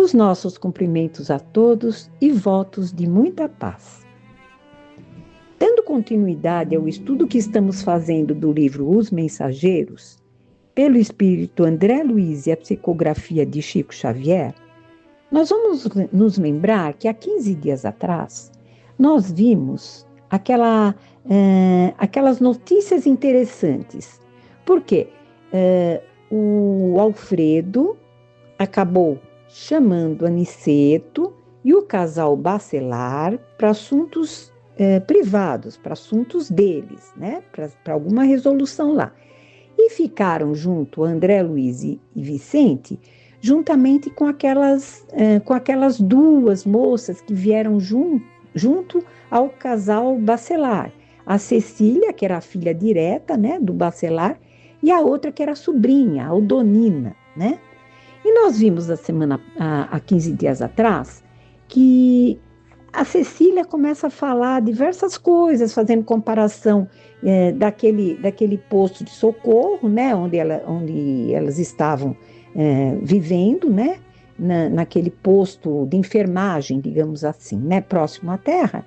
Os nossos cumprimentos a todos e votos de muita paz. Dando continuidade ao estudo que estamos fazendo do livro Os Mensageiros, pelo espírito André Luiz e a psicografia de Chico Xavier, nós vamos nos lembrar que há 15 dias atrás nós vimos aquelas notícias interessantes. Por quê? O Alfredo acabou chamando Aniceto e o casal Bacelar para assuntos privados, para assuntos deles, né? Para alguma resolução lá. E ficaram junto André Luiz e Vicente, juntamente com aquelas duas moças que vieram junto ao casal Bacelar. A Cecília, que era a filha direta, né, do Bacelar, e a outra que era a sobrinha, a Aldonina, né? E nós vimos há 15 dias atrás, que a Cecília começa a falar diversas coisas, fazendo comparação daquele posto de socorro, né, onde elas estavam vivendo, né, naquele posto de enfermagem, digamos assim, né, próximo à terra,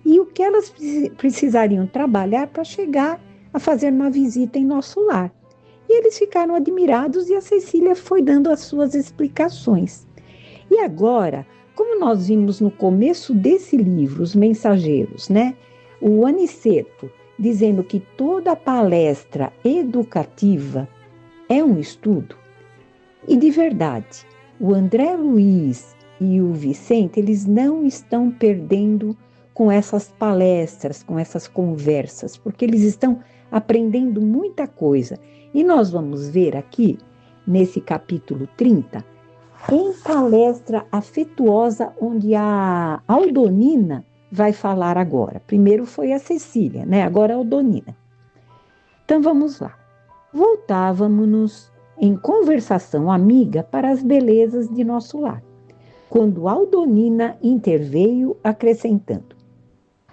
e o que elas precisariam trabalhar para chegar a fazer uma visita em nosso lar. E eles ficaram admirados e a Cecília foi dando as suas explicações. E agora, como nós vimos no começo desse livro, Os Mensageiros, né? O Aniceto dizendo que toda palestra educativa é um estudo. E de verdade, o André Luiz e o Vicente, eles não estão perdendo com essas palestras, com essas conversas, porque eles estão aprendendo muita coisa. E nós vamos ver aqui, nesse capítulo 30, em palestra afetuosa, onde a Aldonina vai falar agora. Primeiro foi a Cecília, né? Agora a Aldonina. Então vamos lá. Voltávamos em conversação amiga para as belezas de nosso lar, quando Aldonina interveio acrescentando: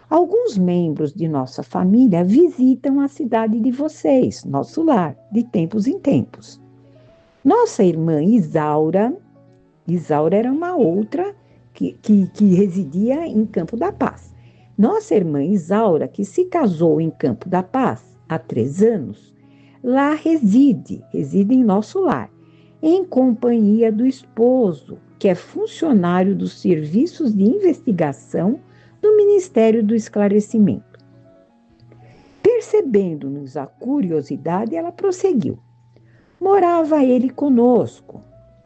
alguns membros de nossa família visitam a cidade de vocês, nosso lar, de tempos em tempos. Nossa irmã Isaura era uma outra que residia em Campo da Paz. Nossa irmã Isaura, que se casou em Campo da Paz há 3 anos, lá reside em nosso lar, em companhia do esposo, que é funcionário dos serviços de investigação do Ministério do Esclarecimento. Percebendo-nos a curiosidade, ela prosseguiu. Morava ele conosco,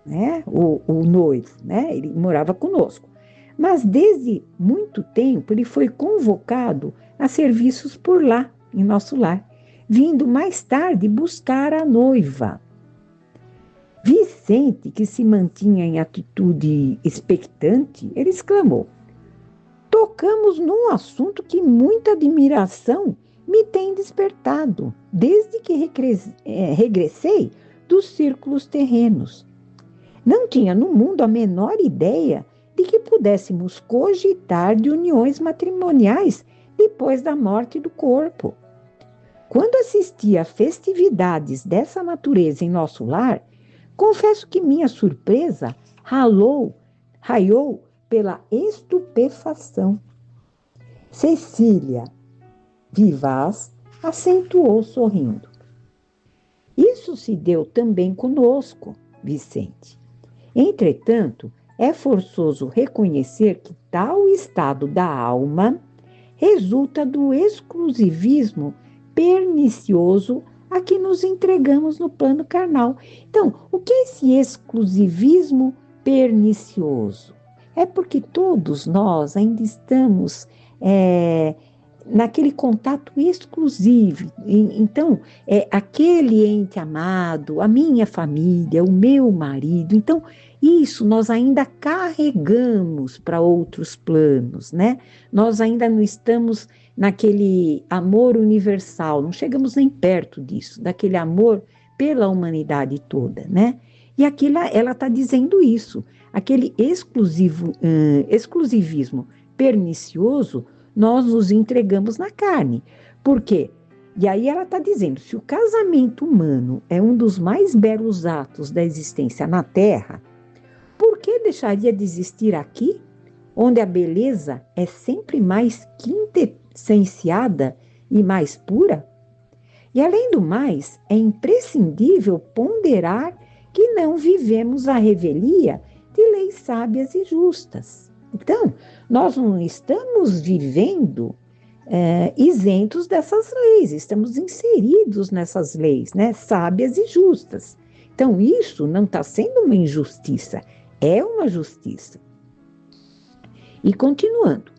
né? O noivo, né? Ele morava conosco. Mas desde muito tempo ele foi convocado a serviços por lá, em nosso lar, vindo mais tarde buscar a noiva. Vicente, que se mantinha em atitude expectante, ele exclamou: tocamos num assunto que muita admiração me tem despertado, desde que regressei dos círculos terrenos. Não tinha no mundo a menor ideia de que pudéssemos cogitar de uniões matrimoniais depois da morte do corpo. Quando assisti a festividades dessa natureza em nosso lar, confesso que minha surpresa raiou pela estupefação. Cecília, vivaz, acentuou sorrindo. Isso se deu também conosco, Vicente. Entretanto, é forçoso reconhecer que tal estado da alma resulta do exclusivismo pernicioso a que nos entregamos no plano carnal. Então, o que é esse exclusivismo pernicioso? É porque todos nós ainda estamos naquele contato exclusivo. Então, aquele ente amado, a minha família, o meu marido. Então, isso nós ainda carregamos para outros planos, né? Nós ainda não estamos naquele amor universal, não chegamos nem perto disso, daquele amor pela humanidade toda, né? E aqui ela está dizendo isso, aquele exclusivismo pernicioso, nós nos entregamos na carne. Por quê? E aí ela está dizendo, se o casamento humano é um dos mais belos atos da existência na Terra, por por que deixaria de existir aqui, onde a beleza é sempre mais quintessenciada e mais pura? E, além do mais, é imprescindível ponderar que não vivemos à revelia de leis sábias e justas. Então, nós não estamos vivendo isentos dessas leis, estamos inseridos nessas leis, né, sábias e justas. Então, isso não está sendo uma injustiça, é uma justiça. E continuando,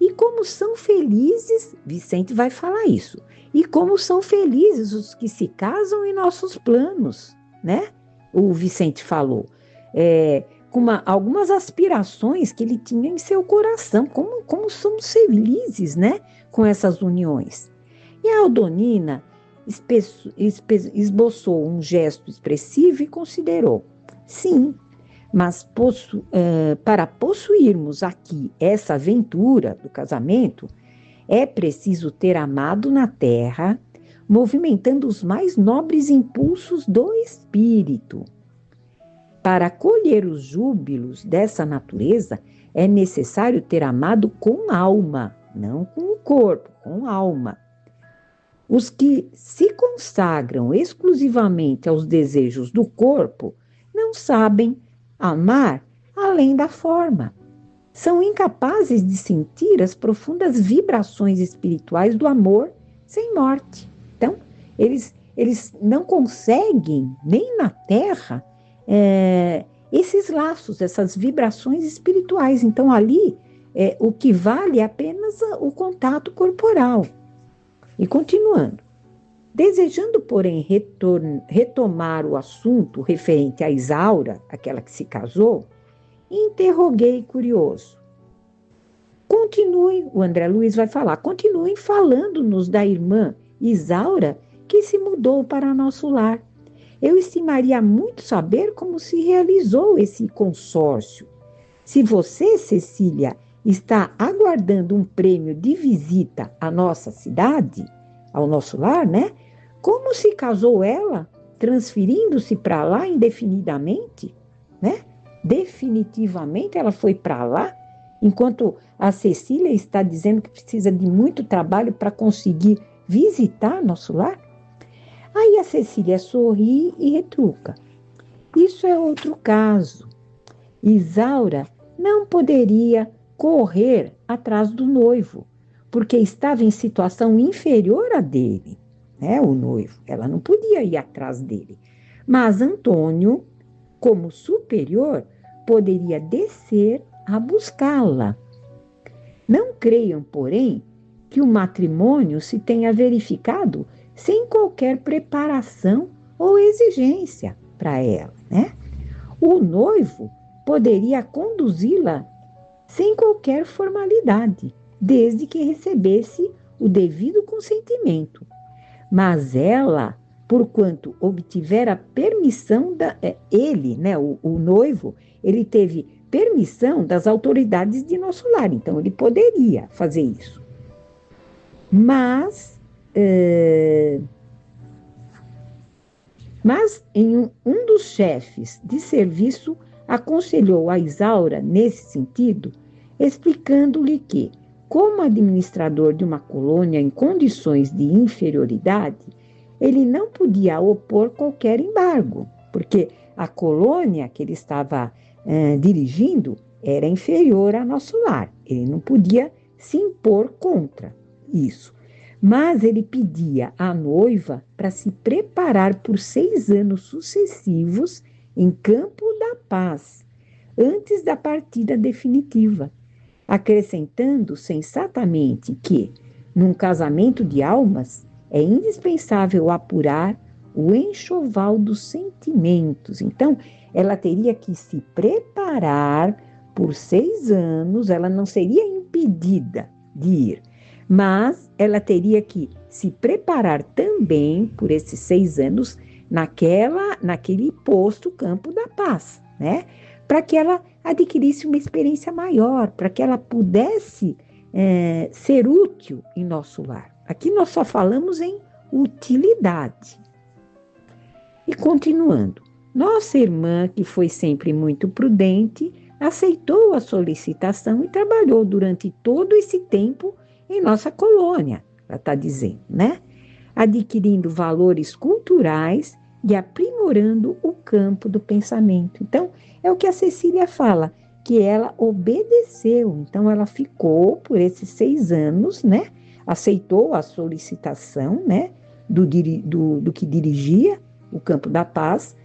e como são felizes, Vicente vai falar isso, e como são felizes os que se casam em nossos planos, né? O Vicente falou, com algumas aspirações que ele tinha em seu coração, como somos felizes, né? Com essas uniões. E a Aldonina esboçou um gesto expressivo e considerou, sim, mas para possuirmos aqui essa aventura do casamento, é preciso ter amado na terra, movimentando os mais nobres impulsos do espírito. Para colher os júbilos dessa natureza, é necessário ter amado com alma, não com o corpo, com alma. Os que se consagram exclusivamente aos desejos do corpo não sabem amar além da forma. São incapazes de sentir as profundas vibrações espirituais do amor sem morte. Então, eles não conseguem, nem na Terra, esses laços, essas vibrações espirituais. Então, ali, o que vale é apenas o contato corporal. E continuando. Desejando, porém, retomar o assunto referente a Isaura, aquela que se casou, interroguei curioso. Continue, o André Luiz vai falar, continuem falando-nos da irmã Isaura que se mudou para nosso lar. Eu estimaria muito saber como se realizou esse consórcio. Se você, Cecília, está aguardando um prêmio de visita à nossa cidade, ao nosso lar, né? Como se casou ela, transferindo-se para lá indefinidamente, né? Definitivamente ela foi para lá, enquanto a Cecília está dizendo que precisa de muito trabalho para conseguir visitar nosso lar. Aí a Cecília sorri e retruca. Isso é outro caso. Isaura não poderia correr atrás do noivo, porque estava em situação inferior à dele, né, o noivo. Ela não podia ir atrás dele. Mas Antônio, como superior, poderia descer a buscá-la. Não creiam, porém, que o matrimônio se tenha verificado sem qualquer preparação ou exigência para ela, né? O noivo poderia conduzi-la sem qualquer formalidade, desde que recebesse o devido consentimento. Mas ela, porquanto obtivera permissão ele, né, o noivo, ele teve permissão das autoridades de nosso lar, então ele poderia fazer isso. Mas em um dos chefes de serviço aconselhou a Isaura nesse sentido, explicando-lhe que, como administrador de uma colônia em condições de inferioridade, ele não podia opor qualquer embargo, porque a colônia que ele estava dirigindo era inferior ao nosso lar. Ele não podia se impor contra isso. Mas ele pedia à noiva para se preparar por 6 anos sucessivos em Campo da Paz, antes da partida definitiva, acrescentando sensatamente que, num casamento de almas, é indispensável apurar o enxoval dos sentimentos. Então, ela teria que se preparar por 6 anos, ela não seria impedida de ir, mas ela teria que se preparar também por esses 6 anos naquele posto Campo da Paz, né? Para que ela adquirisse uma experiência maior, para que ela pudesse ser útil em nosso lar. Aqui nós só falamos em utilidade. E continuando, Nossa irmã, que foi sempre muito prudente, aceitou a solicitação e trabalhou durante todo esse tempo em nossa colônia, ela está dizendo, né? Adquirindo valores culturais e aprimorando o campo do pensamento. Então, é o que a Cecília fala, que ela obedeceu. Então, ela ficou por esses 6 anos, né? Aceitou a solicitação, né? Do que dirigia o Campo da Paz,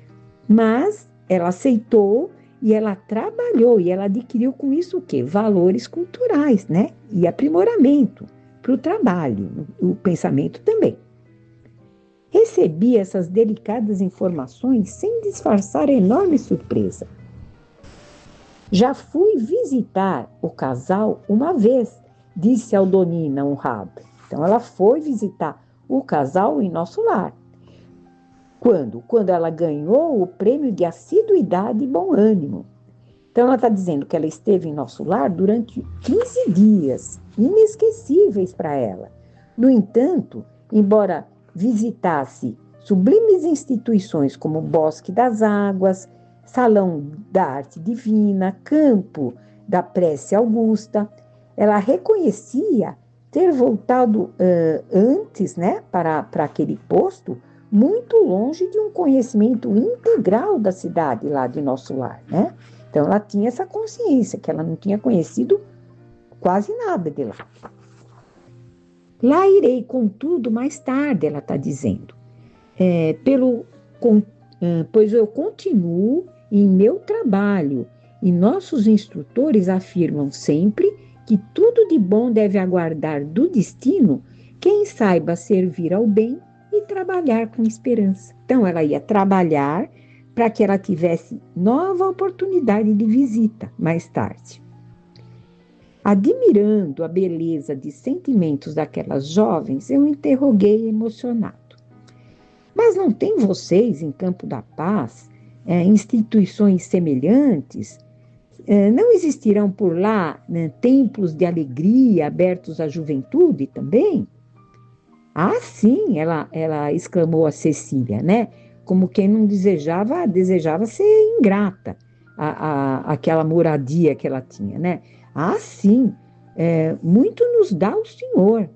mas ela aceitou e ela trabalhou e ela adquiriu com isso o quê? Valores culturais, né? E aprimoramento para o trabalho, o pensamento também. Recebi essas delicadas informações sem disfarçar enorme surpresa. Já fui visitar o casal uma vez, disse Aldonina honrada. Então, ela foi visitar o casal em nosso lar. Quando? Quando ela ganhou o prêmio de assiduidade e bom ânimo. Então, ela está dizendo que ela esteve em nosso lar durante 15 dias, inesquecíveis para ela. No entanto, embora visitasse sublimes instituições como o Bosque das Águas, Salão da Arte Divina, Campo da Prece Augusta, ela reconhecia ter voltado antes, né, para aquele posto, muito longe de um conhecimento integral da cidade lá de nosso lar, né? Então, ela tinha essa consciência, que ela não tinha conhecido quase nada de lá. Lá irei, contudo, mais tarde, ela está dizendo, pois eu continuo em meu trabalho e nossos instrutores afirmam sempre que tudo de bom deve aguardar do destino quem saiba servir ao bem e trabalhar com esperança. Então, ela ia trabalhar para que ela tivesse nova oportunidade de visita mais tarde. Admirando a beleza de sentimentos daquelas jovens, eu interroguei emocionado. Mas não tem vocês, em Campo da Paz, instituições semelhantes? Não existirão por lá, né, templos de alegria abertos à juventude também? Ah, sim, ela exclamou a Cecília, né? Como quem não desejava ser ingrata àquela moradia que ela tinha, né? Ah, sim, muito nos dá o Senhor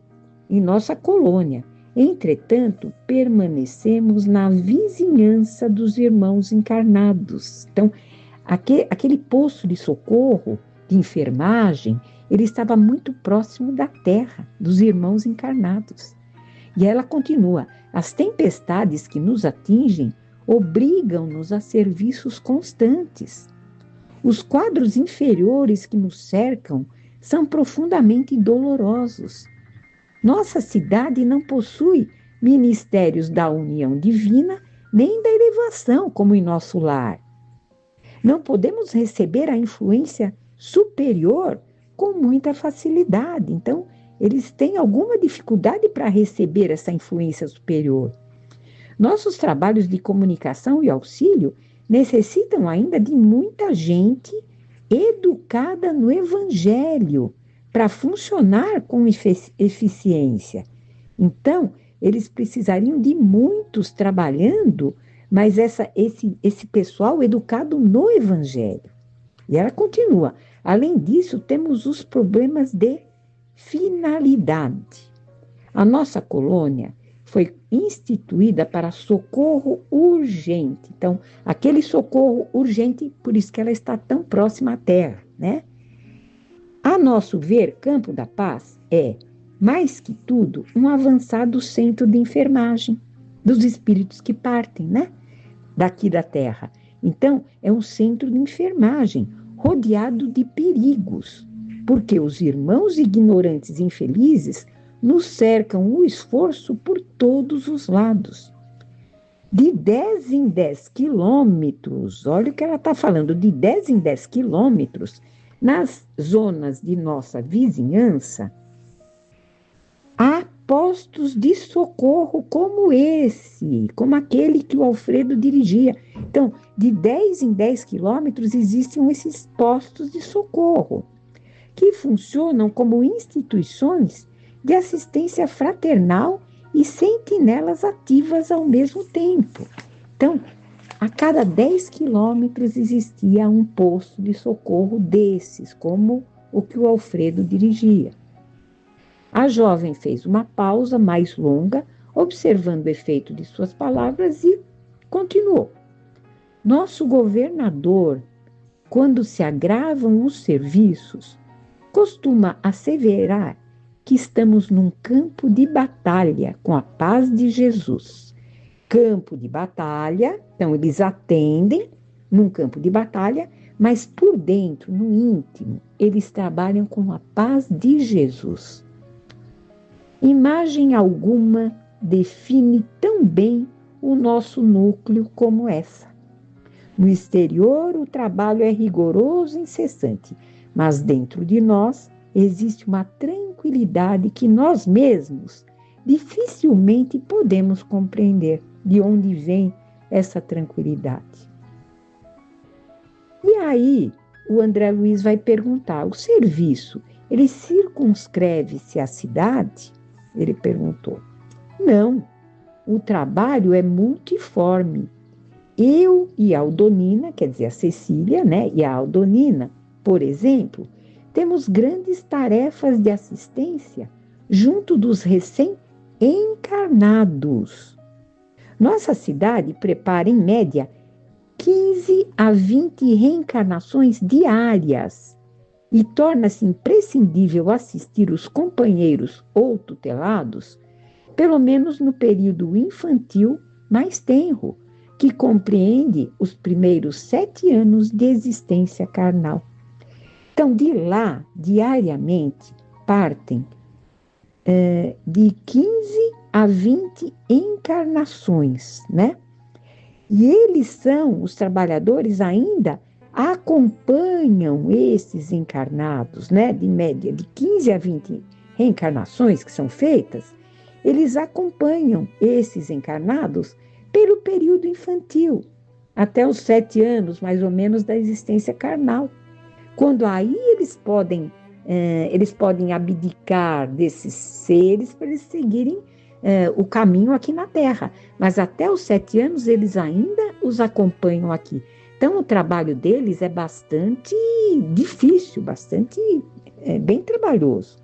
em nossa colônia. Entretanto, permanecemos na vizinhança dos irmãos encarnados. Então, aquele posto de socorro, de enfermagem, ele estava muito próximo da terra, dos irmãos encarnados. E ela continua, as tempestades que nos atingem obrigam-nos a serviços constantes. Os quadros inferiores que nos cercam são profundamente dolorosos. Nossa cidade não possui ministérios da união divina nem da elevação, como em nosso lar. Não podemos receber a influência superior com muita facilidade. Então, eles têm alguma dificuldade para receber essa influência superior. Nossos trabalhos de comunicação e auxílio necessitam ainda de muita gente educada no Evangelho para funcionar com eficiência. Então, eles precisariam de muitos trabalhando, mas esse pessoal educado no Evangelho. E ela continua. Além disso, temos os problemas de finalidade. A nossa colônia foi instituída para socorro urgente. Então, aquele socorro urgente, por isso que ela está tão próxima à Terra, né? A nosso ver, Campo da Paz é, mais que tudo, um avançado centro de enfermagem dos espíritos que partem, né? Daqui da Terra. Então, é um centro de enfermagem, rodeado de perigos, porque os irmãos ignorantes e infelizes nos cercam o esforço por todos os lados. De 10 em 10 quilômetros, olha o que ela está falando, de 10 em 10 quilômetros, nas zonas de nossa vizinhança, há postos de socorro como esse, como aquele que o Alfredo dirigia. Então, de 10 em 10 quilômetros existem esses postos de socorro, que funcionam como instituições de assistência fraternal e sentinelas ativas ao mesmo tempo. Então, A cada 10 quilômetros existia um posto de socorro desses, como o que o Alfredo dirigia. A jovem fez uma pausa mais longa, observando o efeito de suas palavras e continuou. Nosso governador, quando se agravam os serviços, costuma asseverar que estamos num campo de batalha com a paz de Jesus. Campo de batalha, então eles atendem num campo de batalha, mas por dentro, no íntimo, eles trabalham com a paz de Jesus. Imagem alguma define tão bem o nosso núcleo como essa. No exterior, o trabalho é rigoroso e incessante, mas dentro de nós existe uma tranquilidade que nós mesmos dificilmente podemos compreender de onde vem essa tranquilidade. E aí, o André Luiz vai perguntar, o serviço, ele circunscreve-se à cidade? Ele perguntou. Não, o trabalho é multiforme. Eu e a Aldonina, quer dizer, a Cecília, né, e a Aldonina, por exemplo, temos grandes tarefas de assistência junto dos recém-encarnados. Nossa cidade prepara, em média, 15 a 20 reencarnações diárias e torna-se imprescindível assistir os companheiros ou tutelados, pelo menos no período infantil mais tenro, que compreende os primeiros 7 anos de existência carnal. Então, de lá, diariamente, partem de 15 a 20 encarnações, né? E eles são, os trabalhadores ainda acompanham esses encarnados, né? De média, de 15 a 20 reencarnações que são feitas, eles acompanham esses encarnados pelo período infantil, até os 7 anos, mais ou menos, da existência carnal. Quando aí eles podem abdicar desses seres para eles seguirem o caminho aqui na Terra. Mas até os 7 anos eles ainda os acompanham aqui. Então o trabalho deles é bastante difícil, bem trabalhoso.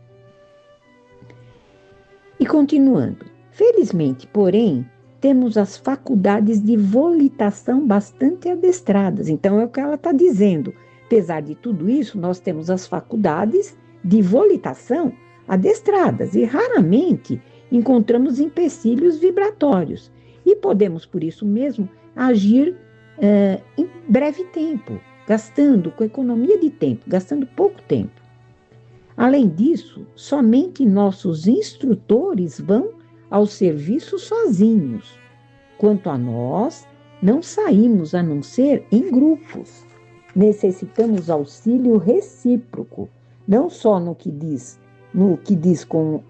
E continuando, felizmente, porém, temos as faculdades de volitação bastante adestradas. Então, é o que ela está dizendo. Apesar de tudo isso, nós temos as faculdades de volitação adestradas e raramente encontramos empecilhos vibratórios. E podemos, por isso mesmo, agir em breve tempo, gastando com economia de tempo, gastando pouco tempo. Além disso, somente nossos instrutores vão ao serviço sozinhos. Quanto a nós, não saímos a não ser em grupos. Necessitamos auxílio recíproco, não só no que diz com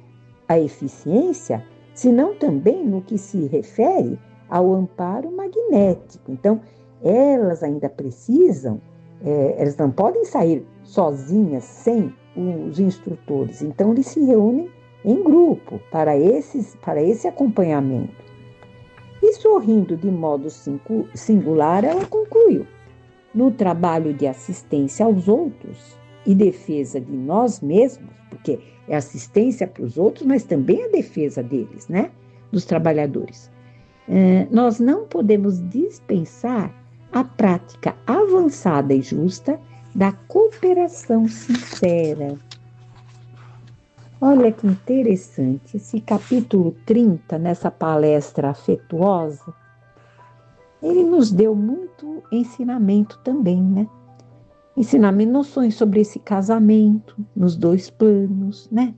a eficiência, senão também no que se refere ao amparo magnético. Então, elas ainda precisam, elas não podem sair sozinhas sem os instrutores. Então, eles se reúnem em grupo para esse acompanhamento. E sorrindo de modo singular, ela concluiu: no trabalho de assistência aos outros e defesa de nós mesmos, porque é assistência para os outros, mas também a defesa deles, né? Dos trabalhadores. Nós não podemos dispensar a prática avançada e justa da cooperação sincera. Olha que interessante, esse capítulo 30, nessa palestra afetuosa, ele nos deu muito ensinamento também, né? Ensinamento, noções sobre esse casamento, nos 2 planos, né?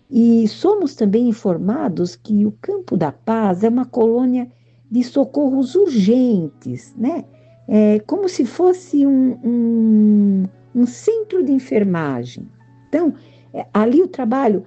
E somos também informados que o Campo da Paz é uma colônia de socorros urgentes, né? Como se fosse um centro de enfermagem. Então, ali o trabalho,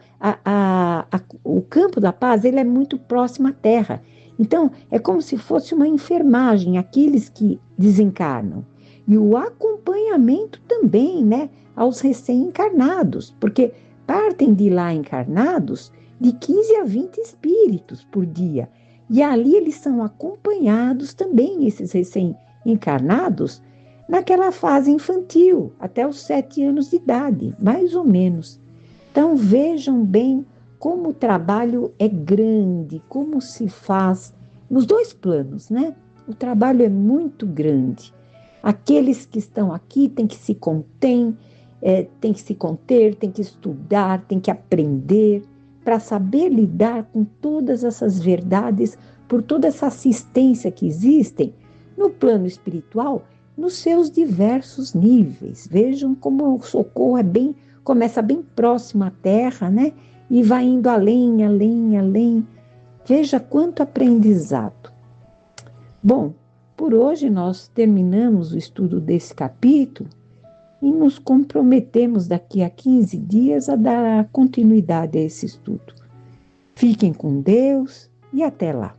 o Campo da Paz, ele é muito próximo à Terra. Então, é como se fosse uma enfermagem, aqueles que desencarnam. E o acompanhamento também, né, aos recém-encarnados, porque partem de lá encarnados de 15 a 20 espíritos por dia. E ali eles são acompanhados também, esses recém-encarnados, naquela fase infantil, até os 7 anos de idade, mais ou menos. Então vejam bem como o trabalho é grande, como se faz nos dois planos, né? O trabalho é muito grande. Aqueles que estão aqui têm que se conter, têm que se conter, têm que estudar, têm que aprender para saber lidar com todas essas verdades, por toda essa assistência que existem no plano espiritual, nos seus diversos níveis. Vejam como o socorro começa bem próximo à Terra, né? E vai indo além, além, além. Veja quanto aprendizado. Bom, por hoje nós terminamos o estudo desse capítulo e nos comprometemos daqui a 15 dias a dar continuidade a esse estudo. Fiquem com Deus e até lá.